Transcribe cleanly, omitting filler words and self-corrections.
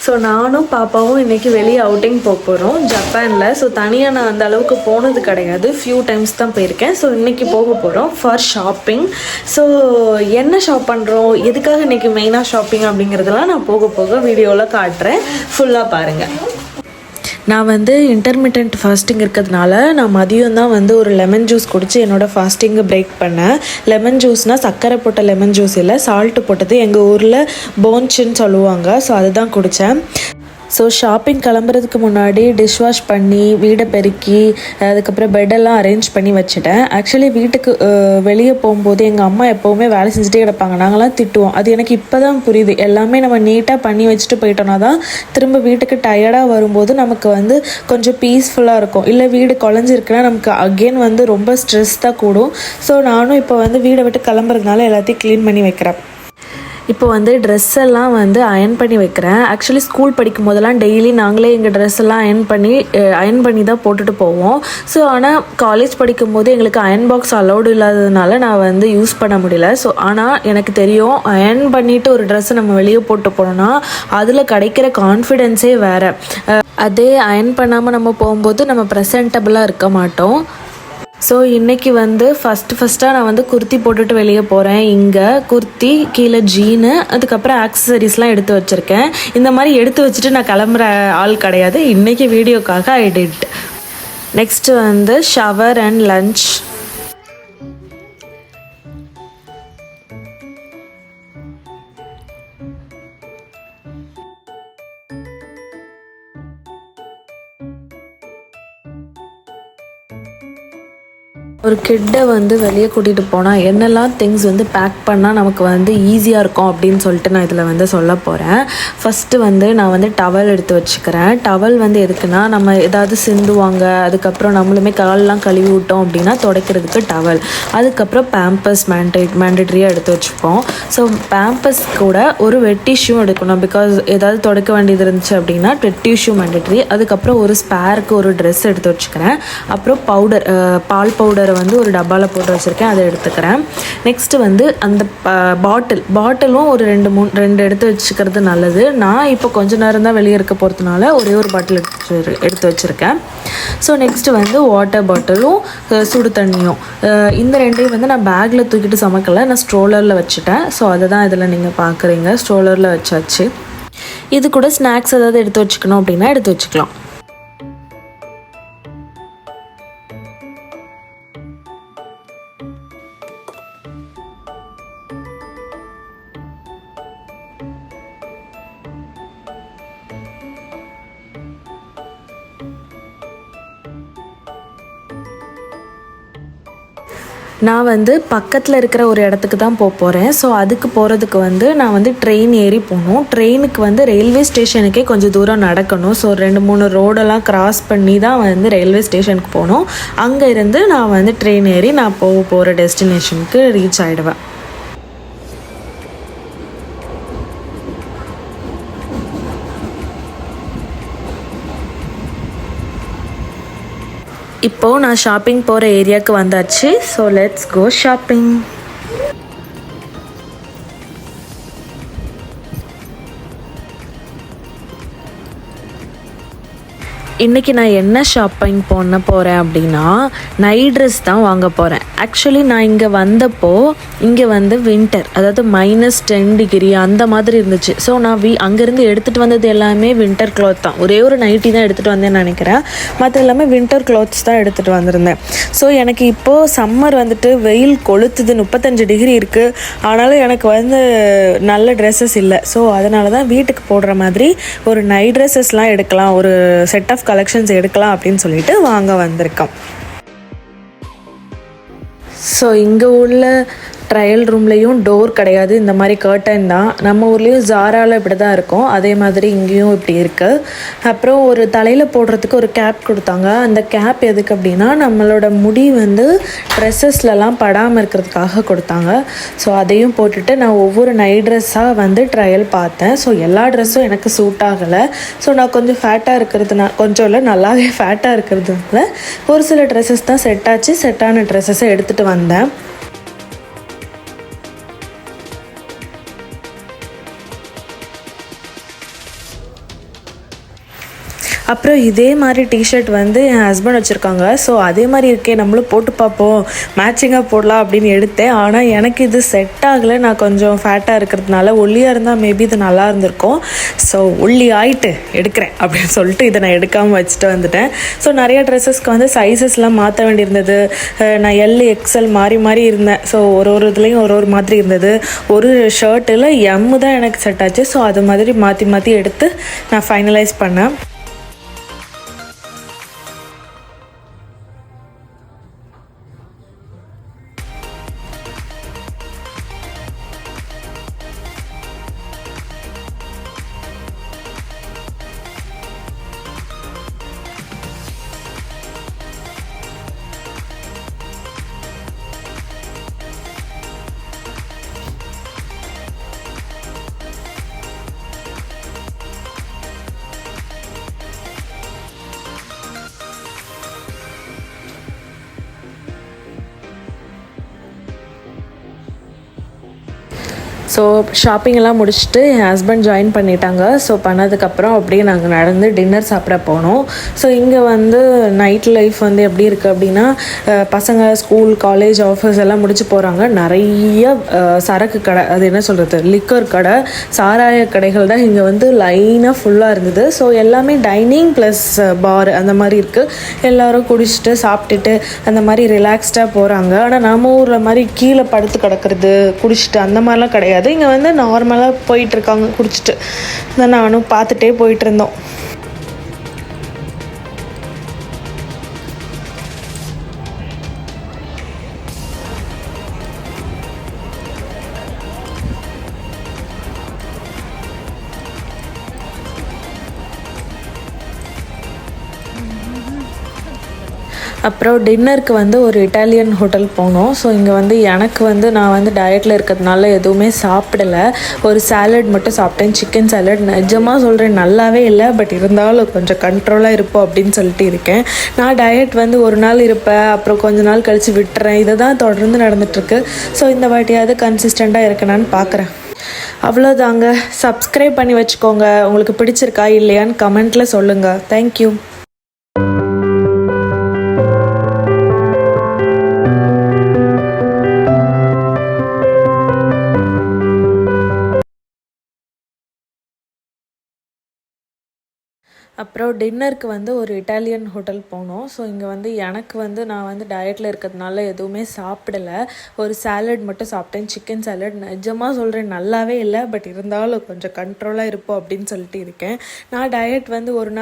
So நானும் பாப்பாவும் இன்றைக்கி வெளியே அவுட்டிங் போக போகிறோம் ஜப்பானில். ஸோ தனியாக நான் அந்த அளவுக்கு போனது கிடையாது, ஃபியூ டைம்ஸ் தான் போயிருக்கேன். ஸோ இன்றைக்கி போக போகிறோம் ஃபார் ஷாப்பிங். ஸோ என்ன ஷாப் பண்ணுறோம், எதுக்காக இன்றைக்கி மெயினாக ஷாப்பிங் அப்படிங்கிறதெல்லாம் நான் போக போக வீடியோவில் காட்டுறேன், ஃபுல்லாக பாருங்கள். நான் இன்டர்மிட்டன்ட் ஃபாஸ்டிங் இருக்கிறதுனால நான் மதியம் தான் ஒரு லெமன் ஜூஸ் குடித்து என்னோடய ஃபாஸ்டிங்கை பிரேக் பண்ணேன். லெமன் ஜூஸ்னால் சர்க்கரை போட்ட லெமன் ஜூஸ் இல்லை, சால்ட்டு போட்டது. எங்கள் ஊரில் போன்ச்சுன்னு சொல்லுவாங்க. ஸோ அதுதான் குடித்தேன். ஸோ ஷாப்பிங் கிளம்புறதுக்கு முன்னாடி டிஷ் வாஷ் பண்ணி வீடை பெருக்கி அதுக்கப்புறம் பெட்டெல்லாம் அரேஞ்ச் பண்ணி வச்சுட்டேன். ஆக்சுவலி வீட்டுக்கு வெளியே போகும்போது எங்கள் அம்மா எப்போவுமே வேலை செஞ்சுட்டே கிடப்பாங்க, நாங்களாம் திட்டுவோம். அது எனக்கு இப்போ தான் புரியுது. எல்லாமே நம்ம நீட்டாக பண்ணி வச்சுட்டு போயிட்டோன்னா தான் திரும்ப வீட்டுக்கு டயர்டாக வரும்போது நமக்கு கொஞ்சம் பீஸ்ஃபுல்லாக இருக்கும். இல்லை வீடு குழஞ்சிருக்குன்னா நமக்கு அகெயின் ரொம்ப ஸ்ட்ரெஸ் தான் கூடும். ஸோ நானும் இப்போ வீடை விட்டு கிளம்புறதுனால எல்லாத்தையும் க்ளீன் பண்ணி வைக்கிறேன். இப்போ ட்ரெஸ் எல்லாம் அயர்ன் பண்ணி வைக்கிறேன். ஆக்சுவலி ஸ்கூல் படிக்கும் போதெல்லாம் டெய்லி நாங்களே எங்கள் ட்ரெஸ் எல்லாம் அயர்ன் பண்ணி தான் போட்டுட்டு போவோம். ஸோ ஆனால் காலேஜ் படிக்கும்போது எங்களுக்கு அயர்ன் பாக்ஸ் அலௌடு இல்லாததுனால நான் யூஸ் பண்ண முடியல. ஸோ ஆனால் எனக்கு தெரியும், அயர்ன் பண்ணிவிட்டு ஒரு ட்ரெஸ்ஸை நம்ம வெளியே போட்டு போனோம்னா அதில் கிடைக்கிற கான்ஃபிடென்ஸே வேறு. அதே அயர்ன் பண்ணாமல் நம்ம போகும்போது நம்ம ப்ரெசன்டபுளாக இருக்க மாட்டோம். ஸோ இன்றைக்கி ஃபஸ்ட்டாக நான் குர்த்தி போட்டுட்டு வெளியே போகிறேன். இங்கே குர்த்தி, கீழே ஜீனு, அதுக்கப்புறம் ஆக்சசரிஸ்லாம் எடுத்து வச்சுருக்கேன். இந்த மாதிரி எடுத்து வச்சுட்டு நான் கிளம்புற ஆள் கிடையாது. இன்றைக்கி வீடியோக்காக I did. Next shower and lunch. ஒரு கிட்டை வெளியே கூட்டிகிட்டு போனால் என்னெல்லாம் திங்ஸ் பேக் பண்ணால் நமக்கு ஈஸியாக இருக்கும் அப்படின்னு சொல்லிட்டு நான் இதில் சொல்ல போகிறேன். ஃபஸ்ட்டு நான் டவல் எடுத்து வச்சுக்கிறேன். டவல் எதுக்குன்னா நம்ம ஏதாவது சிந்துவாங்க, அதுக்கப்புறம் நம்மளுமே காலெலாம் கழுவி விட்டோம் அப்படின்னா துடைக்கிறதுக்கு டவல். அதுக்கப்புறம் பேம்பர்ஸ் மேண்டட்ரியாக எடுத்து வச்சுப்போம். ஸோ பேம்பர்ஸ் கூட ஒரு வெட் டிஷ்யூ எடுக்கணும். பிகாஸ் ஏதாவது துடைக்க வேண்டியது இருந்துச்சு அப்படின்னா வெட் டிஷ்யூ மேண்டட்ரி. அதுக்கப்புறம் ஒரு ஸ்பேருக்கு ஒரு ட்ரெஸ் எடுத்து வச்சுக்கிறேன். அப்புறம் பவுடர், பால் பவுடர் ஒரு டப்பாவில் போட்டு வச்சுருக்கேன், அதை எடுத்துக்கிறேன். நெக்ஸ்ட்டு அந்த பாட்டிலும் ஒரு 2 எடுத்து வச்சுக்கிறது நல்லது. நான் இப்போ கொஞ்ச நேரம் தான் வெளியே இருக்க போகிறதுனால ஒரே ஒரு பாட்டில் எடுத்து வச்சுருக்கேன். ஸோ நெக்ஸ்ட்டு வாட்டர் பாட்டிலும் சுடு தண்ணியும், இந்த ரெண்டையும் நான் பேக்கில் தூக்கிட்டு சமைக்கலை, நான் ஸ்ட்ரோலரில் வச்சுட்டேன். ஸோ அதை தான் இதில் நீங்கள் பார்க்குறீங்க, ஸ்ட்ரோலரில் வச்சாச்சு. இது கூட ஸ்நாக்ஸ் ஏதாவது எடுத்து வச்சுக்கணும் அப்படின்னா எடுத்து வச்சுக்கலாம். நான் பக்கத்தில் இருக்கிற ஒரு இடத்துக்கு தான் போகிறேன். ஸோ அதுக்கு போகிறதுக்கு நான் ட்ரெயின் ஏறி போகணும். ட்ரெயினுக்கு ரயில்வே ஸ்டேஷனுக்கே கொஞ்சம் தூரம் நடக்கணும். ஸோ 2-3 ரோடெல்லாம் கிராஸ் பண்ணி தான் ரயில்வே ஸ்டேஷனுக்கு போகணும். அங்கே இருந்து நான் ட்ரெயின் ஏறி நான் போகிற டெஸ்டினேஷனுக்கு ரீச் ஆகிடுவேன். இப்போது நான் ஷாப்பிங் போகிற ஏரியாவுக்கு வந்தாச்சு. So let's go shopping. இன்றைக்கி நான் என்ன ஷாப்பிங் பண்ண போகிறேன் அப்படின்னா நைட் ட்ரெஸ் தான் வாங்க போகிறேன். ஆக்சுவலி நான் இங்கே வந்தப்போ இங்கே வின்டர், அதாவது -10 அந்த மாதிரி இருந்துச்சு. ஸோ நான் அங்கேருந்து எடுத்துகிட்டு வந்தது எல்லாமே வின்டர் கிளாத் தான். ஒரே ஒரு நைட்டி தான் எடுத்துகிட்டு வந்தேன்னு நினைக்கிறேன். மற்ற எல்லாமே வின்டர் கிளாத்ஸ் தான் எடுத்துகிட்டு வந்திருந்தேன். ஸோ எனக்கு இப்போது சம்மர் வெயில் கொளுத்துது, 35 டிகிரி இருக்குது. ஆனாலும் எனக்கு நல்ல ட்ரெஸ்ஸஸ் இல்லை. ஸோ அதனால தான் வீட்டுக்கு போடுற மாதிரி ஒரு நைட் ட்ரெஸ்ஸஸ்லாம் எடுக்கலாம், ஒரு செட் ஆஃப் கலெக்ஷன்ஸ் எடுக்கலாம் அப்படின்னு சொல்லிட்டு வாங்க வந்திருக்கோம். ஸோ இங்கே உள்ள ட்ரையல் ரூம்லேயும் டோர் கிடையாது, இந்த மாதிரி கர்டன் தான். நம்ம ஊர்லேயும் ஜாராவில் இப்படி தான் இருக்கும், அதே மாதிரி இங்கேயும் இப்படி இருக்குது. அப்புறம் ஒரு தலையில் போடுறதுக்கு ஒரு கேப் கொடுத்தாங்க. அந்த கேப் எதுக்கு அப்படின்னா நம்மளோட முடி ட்ரெஸ்ஸஸ்லலாம் படாமல் இருக்கிறதுக்காக கொடுத்தாங்க. ஸோ அதையும் போட்டுட்டு நான் ஒவ்வொரு நைட் ட்ரெஸ்ஸாக ட்ரையல் பார்த்தேன். ஸோ எல்லா ட்ரெஸ்ஸும் எனக்கு சூட் ஆகலை. ஸோ நான் கொஞ்சம் ஃபேட்டாக இருக்கிறதுனால, கொஞ்சம் இல்லை நல்லாவே ஃபேட்டாக இருக்கிறதுனால ஒரு சில ட்ரெஸ்ஸஸ் தான் செட் ஆச்சு. செட்டான ட்ரெஸ்ஸஸை எடுத்துகிட்டு வந்தேன். அப்புறம் இதே மாதிரி டிஷர்ட் வந்து என் ஹஸ்பண்ட் வச்சுருக்காங்க. ஸோ அதே மாதிரி இருக்கே, நம்மளும் போட்டு பார்ப்போம், மேட்சிங்காக போடலாம் அப்படின்னு எடுத்தேன். ஆனால் எனக்கு இது செட் ஆகலை. நான் கொஞ்சம் ஃபேட்டாக இருக்கிறதுனால, ஒல்லியாக இருந்தால் மேபி இது நல்லா இருந்திருக்கும். ஸோ ஒல்லி ஆகிட்டு எடுக்கிறேன் அப்படின்னு சொல்லிட்டு இதை நான் எடுக்காமல் வச்சுட்டு வந்துட்டேன். ஸோ நிறைய ட்ரெஸ்ஸஸ்க்கு வந்து சைஸஸ்லாம் மாற்ற வேண்டியிருந்தது. நான் XL மாறி மாறி இருந்தேன். ஸோ ஒரு இதுலேயும் ஒரு மாதிரி இருந்தது. ஒரு ஷர்ட்டில் தான் எனக்கு செட் ஆச்சு. ஸோ அது மாதிரி மாற்றி மாற்றி எடுத்து நான் ஃபைனலைஸ் பண்ணேன். ஸோ ஷாப்பிங்கெல்லாம் முடிச்சுட்டு என் ஹஸ்பண்ட் ஜாயின் பண்ணிட்டாங்க. ஸோ பண்ணதுக்கப்புறம் அப்படியே நாங்கள் நடந்து டின்னர் சாப்பிட போனோம். ஸோ இங்கே வந்து நைட் லைஃப் வந்து எப்படி இருக்குது அப்படின்னா, பசங்க ஸ்கூல் காலேஜ் ஆஃபீஸ் எல்லாம் முடிச்சு போகிறாங்க. நிறைய சரக்கு கடை, அது என்ன சொல்கிறது, லிக்கர் கடை, சாராய கடைகள் தான் இங்கே வந்து லைனாக ஃபுல்லாக இருந்தது. ஸோ எல்லாமே டைனிங் ப்ளஸ் பார் அந்த மாதிரி இருக்குது. எல்லோரும் குடிச்சிட்டு சாப்பிட்டுட்டு அந்த மாதிரி ரிலாக்ஸ்டாக போகிறாங்க. ஆனால் நம்ம ஊரில் மாதிரி கீழே படுத்து கிடக்கிறது, குடிச்சிட்டு அந்த மாதிரிலாம் கிடையாது. இங்கே வந்து நார்மலாக போயிட்டுருக்காங்க குடிச்சிட்டு. தான் நானும் பார்த்துட்டே போயிட்டுருந்தோம். அப்புறம் டின்னருக்கு வந்து ஒரு இட்டாலியன் ஹோட்டல் போனோம். ஸோ இங்கே வந்து எனக்கு வந்து நான் வந்து டயட்டில் இருக்கிறதுனால எதுவுமே சாப்பிடலை. ஒரு சாலட் மட்டும் சாப்பிட்டேன், சிக்கன் சாலட். நிஜமாக சொல்கிறேன், நல்லாவே இல்லை. பட் இருந்தாலும் கொஞ்சம் கண்ட்ரோலாக இருப்போம் அப்படின்னு சொல்லிட்டு இருக்கேன். நான் டயட் வந்து ஒரு நாள் இருப்பேன், அப்புறம் கொஞ்ச நாள் கழித்து விட்டுறேன். இதை தான் தொடர்ந்து நடந்துகிட்ருக்கு. ஸோ இந்த வாட்டியாவது கன்சிஸ்டண்ட்டாக இருக்கேனான்னு பார்க்குறேன். அவ்வளோதாங்க. சப்ஸ்கிரைப் பண்ணி வச்சுக்கோங்க. உங்களுக்கு பிடிச்சிருக்கா இல்லையான்னு கமெண்ட்டில் சொல்லுங்கள். தேங்க்யூ. அப்புறம் டின்னருக்கு வந்து ஒரு இட்டாலியன் ஹோட்டல் போனோம். ஸோ இங்கே வந்து எனக்கு வந்து நான் வந்து டயட்டில் இருக்கிறதுனால எதுவுமே சாப்பிடலை. ஒரு சாலட் மட்டும் சாப்பிட்டேன், சிக்கன் சாலட். நிஜமாக சொல்கிறேன், நல்லாவே இல்லை. பட் இருந்தாலும் கொஞ்சம் கண்ட்ரோலாக இருப்போம் அப்படின்னு சொல்லிட்டு இருக்கேன். நான் டயட் வந்து ஒரு நாள்